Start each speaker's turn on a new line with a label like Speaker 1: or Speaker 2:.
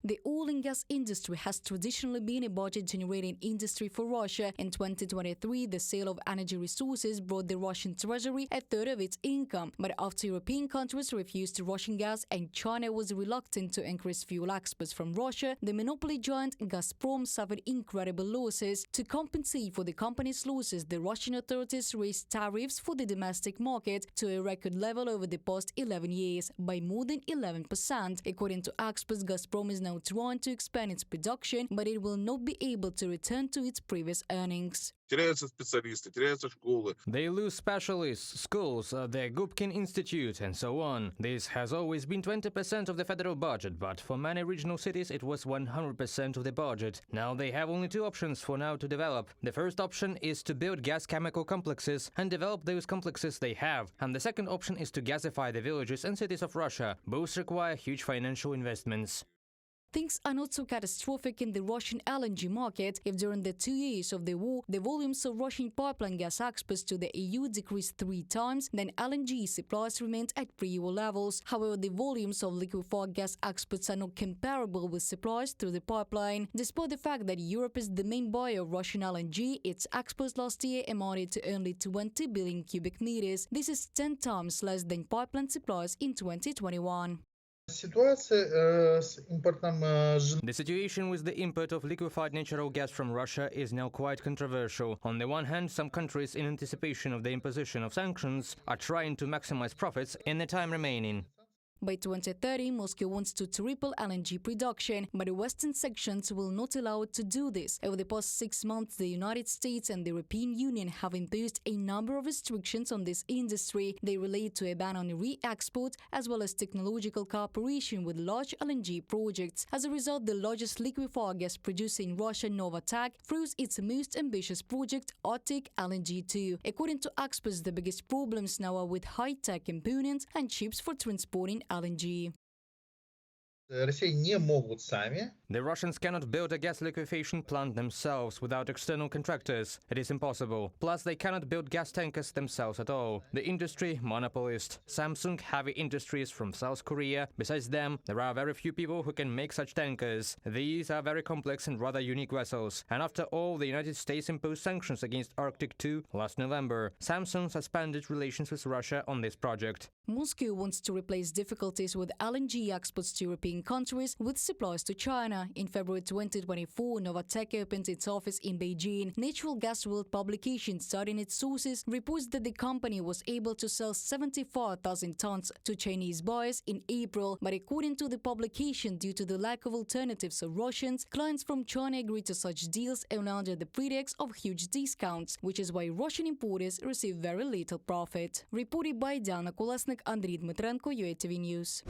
Speaker 1: The oil and gas industry has traditionally been a budget-generating industry for Russia. In 2023, the sale of energy resources brought the Russian treasury a third of its income. But after European countries refused Russian gas and China was reluctant to increase fuel exports from Russia, the monopoly giant Gazprom suffered incredible losses. To compensate for the company's losses, the Russian authorities raised tariffs for the domestic market to a record level over the past 11 years by more than 11%. According to experts, Gazprom is now trying to expand its production, but it will not be able to return to its previous earnings.
Speaker 2: Теряются специалисты, теряются школы.
Speaker 3: They lose specialists, schools, the Gubkin Institute, and so on. This has always been 20% of the federal budget, but for many regional cities it was 100% of the budget. Now they have only two options for now to develop. The first option is to build gas chemical complexes and develop those complexes they have. And the second option is to gasify the villages and cities of Russia. Both require huge financial investments.
Speaker 1: Things are not so catastrophic in the Russian LNG market if during the 2 years of the war, the volumes of Russian pipeline gas exports to the EU decreased 3 times, then LNG supplies remained at pre-war levels. However, the volumes of liquefied gas exports are not comparable with supplies through the pipeline. Despite the fact that Europe is the main buyer of Russian LNG, its exports last year amounted to only 20 billion cubic meters. This is 10 times less than pipeline supplies in 2021.
Speaker 4: Ситуация с импортом
Speaker 3: The situation with the import of liquefied natural gas from Russia is now quite controversial. On the one hand, some countries, in anticipation of the imposition of sanctions, are trying to maximize profits in the time remaining.
Speaker 1: By 2030, Moscow wants to triple LNG production, but the Western sections will not allow it to do this. Over the past 6 months, the United States and the European Union have imposed a number of restrictions on this industry. They relate to a ban on re-export as well as technological cooperation with large LNG projects. As a result, the largest liquefied gas producer in Russia, Novatek, froze its most ambitious project, Arctic LNG-2. According to experts, the biggest problems now are with high-tech components and chips for transporting LNG.
Speaker 4: Россия не могут сами.
Speaker 3: The Russians cannot build a gas liquefaction plant themselves without external contractors. It is impossible. Plus, they cannot build gas tankers themselves at all. The industry monopolist, Samsung Heavy Industries from South Korea. Besides them, there are very few people who can make such tankers. These are very complex and rather unique vessels. And after all, the United States imposed sanctions against Arctic 2 last November. Samsung suspended relations with Russia on this project.
Speaker 1: Moscow wants to replace difficulties with LNG exports to European countries with supplies to China. In February 2024, Novatek opened its office in Beijing. Natural Gas World publication, citing its sources, reports that the company was able to sell 75,000 tons to Chinese buyers in April. But according to the publication, due to the lack of alternatives of Russians, clients from China agreed to such deals only under the pretext of huge discounts, which is why Russian importers receive very little profit. Reported by Diana Kolesnik, Andriy Dmitrenko, UATV News.